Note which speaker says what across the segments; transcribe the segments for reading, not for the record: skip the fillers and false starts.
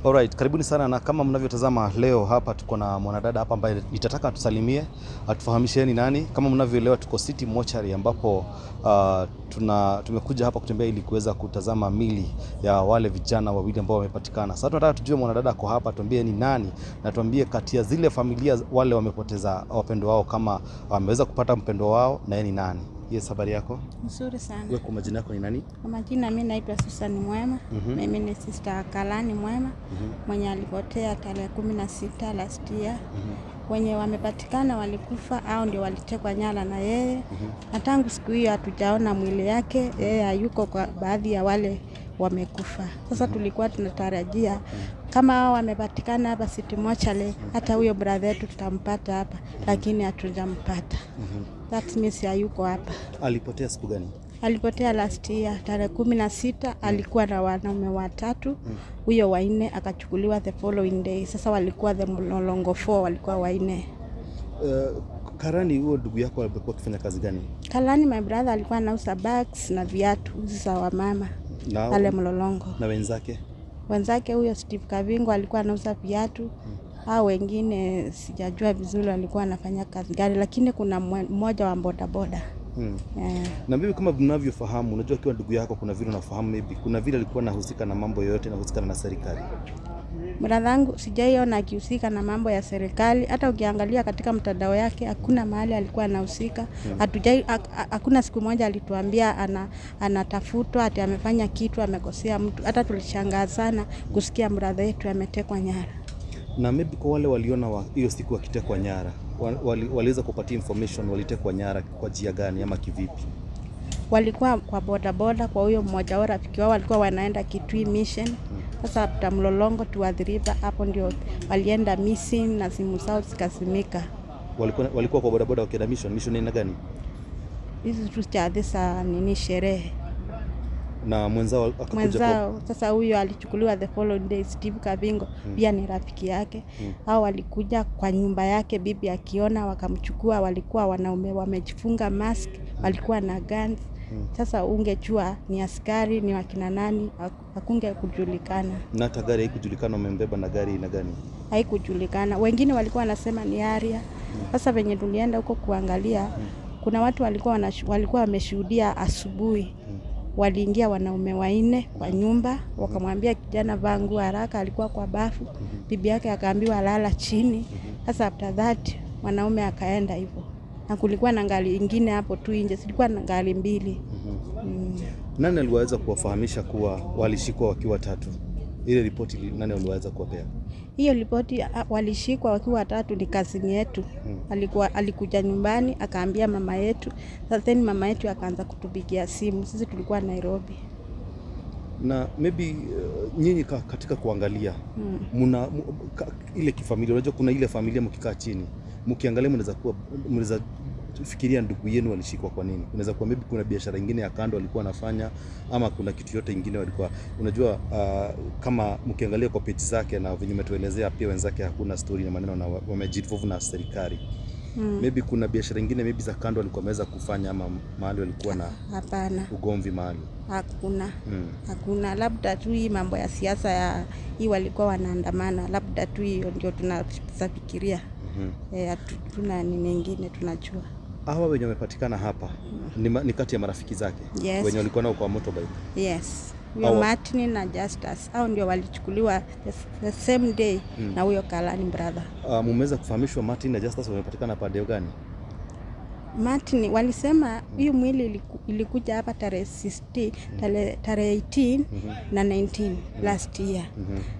Speaker 1: Alright, karibuni sana, na kama mnavyotazama leo hapa tuko na mwanadada hapa ambaye itataka tusalimie, atufahamishe ni nani. Kama mnavyoelewa tuko City Mortuary ambapo tumekuja hapa kutembea ili kuweza kutazama mili ya wale vijana wawili ambao wamepatikana. Sasa tunataka tujue mwanadada ako hapa, tuambie ni nani na tuambie kati ya zile familia wale wamepoteza wapendo wao kama wameweza kupata mpendo wao na yeye ni nani. Yes, habari yako?
Speaker 2: Nzuri sana.
Speaker 1: Wewe kwa majina yako ni nani?
Speaker 2: Kwa majina mimi naitwa Susan Mwema. Mimi ni sister Kalani Mwema. Mwenye alipotea tarehe 16 last year. Wenye wamepatikana walikufa au ndio walitekwa nyara na yeye. Na tangu siku hiyo hatujaona mwili yake. Yeye hayuko kwa baadhi ya wale wamekufa. Sasa tulikuwa tunatarajia kama hao wamepatikana hapa City Mortuary, hata huyo brother yetu tutampata hapa, lakini hatujampata. That means hayuko hapa.
Speaker 1: Alipotea siku gani?
Speaker 2: Alipotea last year tarehe 16. Alikuwa na wanaume watatu. Huyo wa 4 akachukuliwa the following day. Sasa walikuwa the mlolongo 4, walikuwa wa 4.
Speaker 1: Karani, huo ndugu yako alikuwa akifanya kazi gani?
Speaker 2: Kalani my brother alikuwa anauza bags na viatu za wamama pale mlolongo.
Speaker 1: Na wenzake?
Speaker 2: Wenzake huyo Steve Kavingo alikuwa anauza viatu. Hao wengine sijajua vizuri alikuwa anafanya kazi gani, lakini kuna mmoja wa boda boda.
Speaker 1: Na mimi kama mnavyofahamu, unajua kiwa ndugu yako kuna vile unafahamu maybe kuna vile alikuwa anahusika na mambo yote yanahusika na serikali.
Speaker 2: Mradhangu sijaiona akihusika na mambo ya serikali. Hata ukiangalia katika mtandao yake hakuna mahali alikuwa anahusika. Hakuna siku moja alituambia anatafutwa ati amefanya kitu, amekosea mtu. Hata tulishangaa sana kusikia brother yetu ametekwa nyara.
Speaker 1: Na maybe kwa wale waliona hiyo siku akitekwa nyara, waliweza kupatia information walitekwa nyara kwa njia gani ama kivipi?
Speaker 2: Walikuwa kwa boda boda, kwa huyo mmoja wao rafiki wao walikuwa wanaenda Kitui Mission. Sasa tutamlolongo tuadhiriba, hapo ndio walienda missing na simu zao zikasimika.
Speaker 1: Walikuwa kwa boda boda wakienda mission ni aina gani?
Speaker 2: Hizi tuchadesa nini sherehe.
Speaker 1: Na mwenzao akakuja
Speaker 2: sasa huyo alichukuliwa the following day. Steve Kavingo pia ni rafiki yake. Hao walikuja kwa nyumba yake, bibi akiona wakamchukua. Walikuwa wanaume wamejifunga mask, walikuwa na guns. Sasa ungejua ni askari ni wakina nani, hakunge kujulikana.
Speaker 1: Na hata gari haikujulikana wamembeba na gari ina gani?
Speaker 2: Haikujulikana. Wengine walikuwa wanasema ni Aria. Sasa venye tulienda huko kuangalia, kuna watu walikuwa wameshuhudia asubuhi. Waliingia wanaume 4 kwa nyumba, wakamwambia kijana vaa nguo haraka, alikuwa kwa bafu. Bibi yake akaambiwa lala chini. Sasa after that wanaume akaenda hivyo. Na kulikuwa na gari nyingine hapo tu nje, silikuwa na gari 2.
Speaker 1: Nani aliweza kuwafahamisha kuwa walishikwa wakiwa 3? Ile ripoti nani aliweza kuwapea?
Speaker 2: Hiyo ripoti walishikwa wakiwa 3 ni kazini yetu. Alikuja nyumbani akaambia mama yetu. Sasa mama yetu akaanza kutupigia simu. Sisi tulikuwa Nairobi.
Speaker 1: Na maybe nyinyi katika kuangalia ile kifamilia, unajua kuna ile familia mkikaa chini mkiangalia mnaweza fikiria ndugu yenu walishikwa kwa nini. Unaweza kuwa maybe kuna biashara nyingine ya kando walikuwa wanafanya, ama kuna kitu yote kingine walikuwa unajua. Kama mkiangalia kwa page zake na venye umetuelezea pia wenzake hakuna story na maneno na wamejidvolve na serikali. Maybe kuna biashara nyingine maybe za kando walikuwa wameweza kufanya, ama mahali walikuwa na
Speaker 2: hapana
Speaker 1: ugomvi mahali.
Speaker 2: Hakuna. Hakuna, labda tu hii mambo ya siasa ya hii walikuwa wanaandamana, labda tu hiyo ndio tunafikiria. Tuna nini nyingine tunajua.
Speaker 1: Hawa wenye wamepatikana hapa ni kati ya marafiki zake?
Speaker 2: Yes.
Speaker 1: Wenye walikuwa nao kwa motorbike?
Speaker 2: Yes. Huyo Martin na Justus hao ndio walichukuliwa the same day na huyo Kalani brother.
Speaker 1: Mumeweza kufahamishwa Martin na Justus wamepatikana pande gani?
Speaker 2: Martin walisema hiyo mwili ilikuja hapa tarehe 16, tarehe 18 na 19 last year.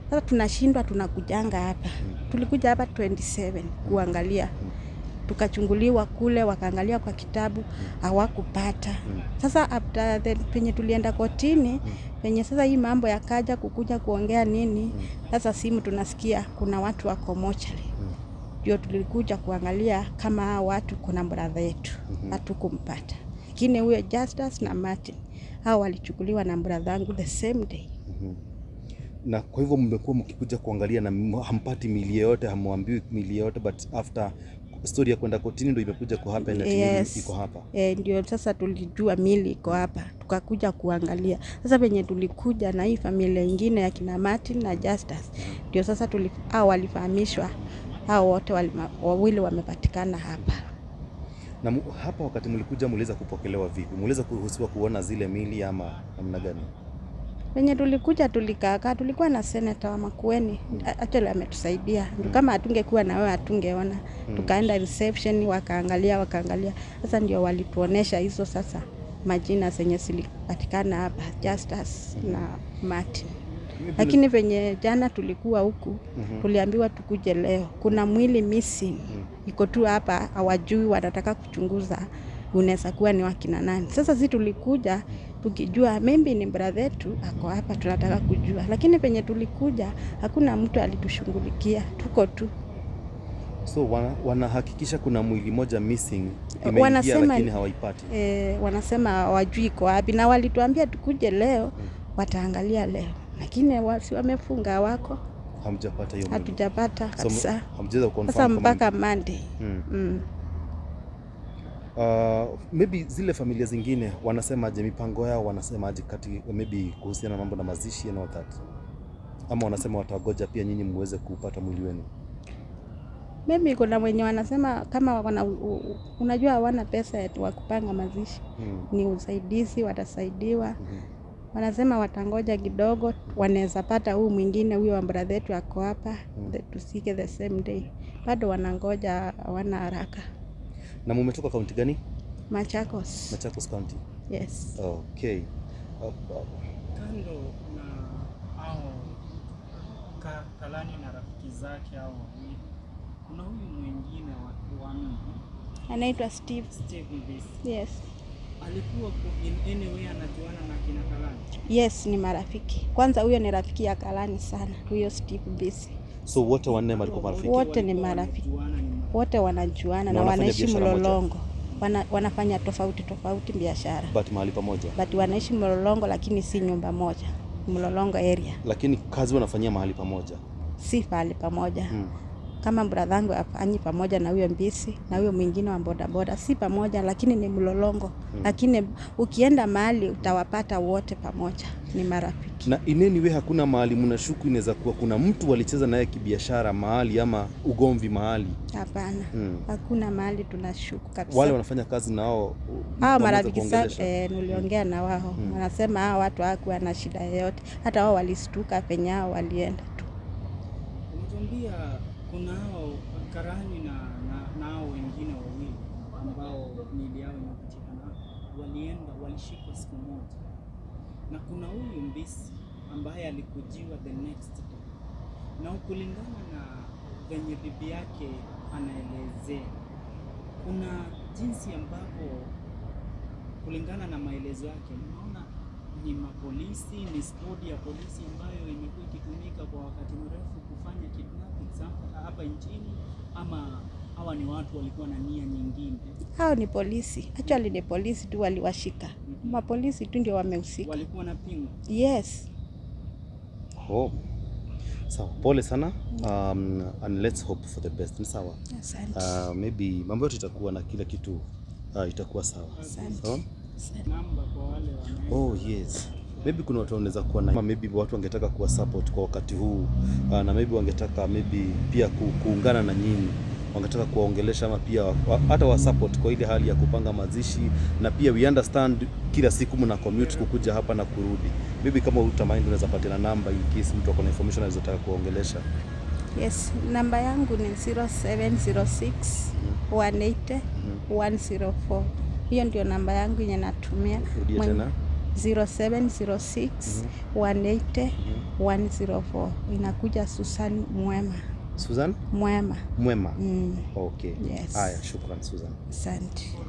Speaker 2: Sasa tunashindwa tunakujanga hapa. Tulikuja hapa 27 kuangalia. Tukachunguliwa kule, wakaangalia kwa kitabu, hawakupata. Sasa after penye tulienda kotini, penye sasa hii mambo yakaja kukuja kuongea nini, sasa simu tunasikia kuna watu wako mortuary. Ndio tulikuja kuangalia kama hao watu kuna brother yetu. Hatukumpata. Lakini huyo Justus na Martin hao walichukuliwa na brother wangu the same day.
Speaker 1: Na kwa hivyo mmekuwa mkikuja kuangalia na hampati miili yote, hamwambiwi miili yote, but after story ya kwenda kotini ndio imekuja ku happen na
Speaker 2: Yes.
Speaker 1: iko hapa.
Speaker 2: Ndio sasa tulijua mili iko hapa, tukakuja kuangalia. Sasa penye tulikuja na hii familia ingine ya kina Martin na Justus, ndio sasa walifahamishwa hao wote wawili wamepatikana hapa.
Speaker 1: Na hapa wakati mlikuja muliweza kupokelewa vipi? Muliweza kuruhusiwa kuona zile mili ama namna gani?
Speaker 2: Penye tulikuja tulikaa, tulikuwa na seneta wa Makueni, actually ametusaidia. Kama hatungekuwa na wewe hatungeona. Tukaenda reception wakaangalia. Sasa ndio walituonesha hizo sasa majina zenye zilipatikana hapa, Justus na Martin. Lakini penye jana tulikuwa huku, tuliambiwa tukuje leo. Kuna mwili missing. Iko tu hapa, hawajui, wanataka kuchunguza unaweza kuwa ni wakina nani. Sasa sisi tulikuja tukijua maybe ni brother yetu ako hapa, tunataka kujua. Lakini penye tulikuja hakuna mtu alitushughulikia, tuko tu.
Speaker 1: So wanahakikisha kuna mwili moja missing imeingia lakini hawaipati.
Speaker 2: Wanasema hawajui iko wapi, na walituambia tukuje leo, wataangalia leo. Lakini wamefunga wako.
Speaker 1: Hamjapata hiyo.
Speaker 2: Hatujapata kabisa.
Speaker 1: Hamjaweza kuconfirm.
Speaker 2: Sasa mpaka Monday.
Speaker 1: Maybe zile familia zingine wanasemaje, mipango yao wanasemaje maybe kuhusiana na mambo na mazishi and all that? Ama wanasema watagoja pia nyinyi muweze kupata mwili wenu?
Speaker 2: Maybe kuna wenye wanasema kama unajua hawana pesa ya kupanga mazishi. Ni usaidizi, watasaidiwa. Wanasema watangoja kidogo, wanaweza pata huu mwingine, huyo wa brother yetu ako hapa, tusike the same day. Bado wanangoja, hawana haraka.
Speaker 1: Na mumetoka kaunti gani?
Speaker 2: Machakos.
Speaker 1: Machakos County.
Speaker 2: Yes.
Speaker 1: Okay.
Speaker 3: Kando na hao Kalani na rafiki zake hao wawili, kuna huyu mwingine wa nne
Speaker 2: anaitwa Steve. Yes.
Speaker 3: Alikuwa in any way anajuana na kina Kalani?
Speaker 2: Yes, ni marafiki. Kwanza huyo ni rafiki ya Kalani sana, huyo Steve Bisi.
Speaker 1: So wote wanne walikuwa marafiki?
Speaker 2: Wote ni marafiki. Wote wanajuana na wanaishi Mlolongo. Wanafanya tofauti biashara.
Speaker 1: But mahali pamoja?
Speaker 2: But wanaishi Mlolongo lakini si nyumba moja. Mlolongo area.
Speaker 1: Lakini kazi wanafanyia mahali pamoja?
Speaker 2: Si mahali pamoja. Kama bradhangu afanyi pamoja na huyo Mbisi na huyo mwingine wa bodaboda, si pamoja lakini ni Mlolongo. Lakini ukienda mahali utawapata wote pamoja, ni marafiki.
Speaker 1: Na ineni hakuna mahali mnashuku inaweza kuwa kuna mtu walicheza naye kibiashara mahali ama ugomvi mahali?
Speaker 2: Hapana. Hakuna mahali tunashuku kabisa.
Speaker 1: Wale wanafanya kazi na hao
Speaker 2: marafiki niliongea na wao. Wanasema hao watu hawakuwa na shida yoyote. Hata wao walistuka penye hao walienda tu.
Speaker 3: Unatuambia kuna hao Karani na hao wengine wawili ambao miili yao imepatikana, walishikwa siku moja. Na kuna huyu Mbisi ambaye alikujiwa the next day. Na kulingana na venye bibi yake anaelezea, kuna jinsi ambapo kulingana na maelezo yake, unaona ni mapolisi, ni squad ya polisi ambayo imekuwa ikitumika kwa wakati mrefu kufanya kidnapping hapa nchini, ama hawa ni watu walikuwa na nia nyingine?
Speaker 2: Hao ni polisi. Actually ni polisi tu waliwashika. Mapolisi tu ndio wamehusika.
Speaker 3: Walikuwa na pingu?
Speaker 2: Yes.
Speaker 1: Sawa, pole sana. And let's hope for the best. Ni sawa.
Speaker 2: Asante.
Speaker 1: Maybe mambo yote itakuwa na kila kitu itakuwa sawa.
Speaker 2: Asante.
Speaker 3: Namba kwa wale
Speaker 1: yes. Maybe kuna watu wanaweza kuwa na maybe watu wangetaka kuwa support kwa wakati huu, na maybe wangetaka pia kuungana na nyinyi, wangetaka kuwaongelesha ama pia hata wa support kwa ile hali ya kupanga mazishi. Na pia we understand kila siku mna commute kukuja hapa na kurudi. Maybe kama utamind unaweza patiana namba in case mtu akona information anaweza kuongelesha.
Speaker 2: Yes, namba yangu ni 0706 180 104. Hiyo ndio namba yangu yenye natumia.
Speaker 1: Rudia tena.
Speaker 2: 0706 180 104. Inakuja Susan Mwema.
Speaker 1: Susan?
Speaker 2: Mwema.
Speaker 1: Mwema. Okay.
Speaker 2: Yes.
Speaker 1: Haya, shukrani Susan.
Speaker 2: Asante.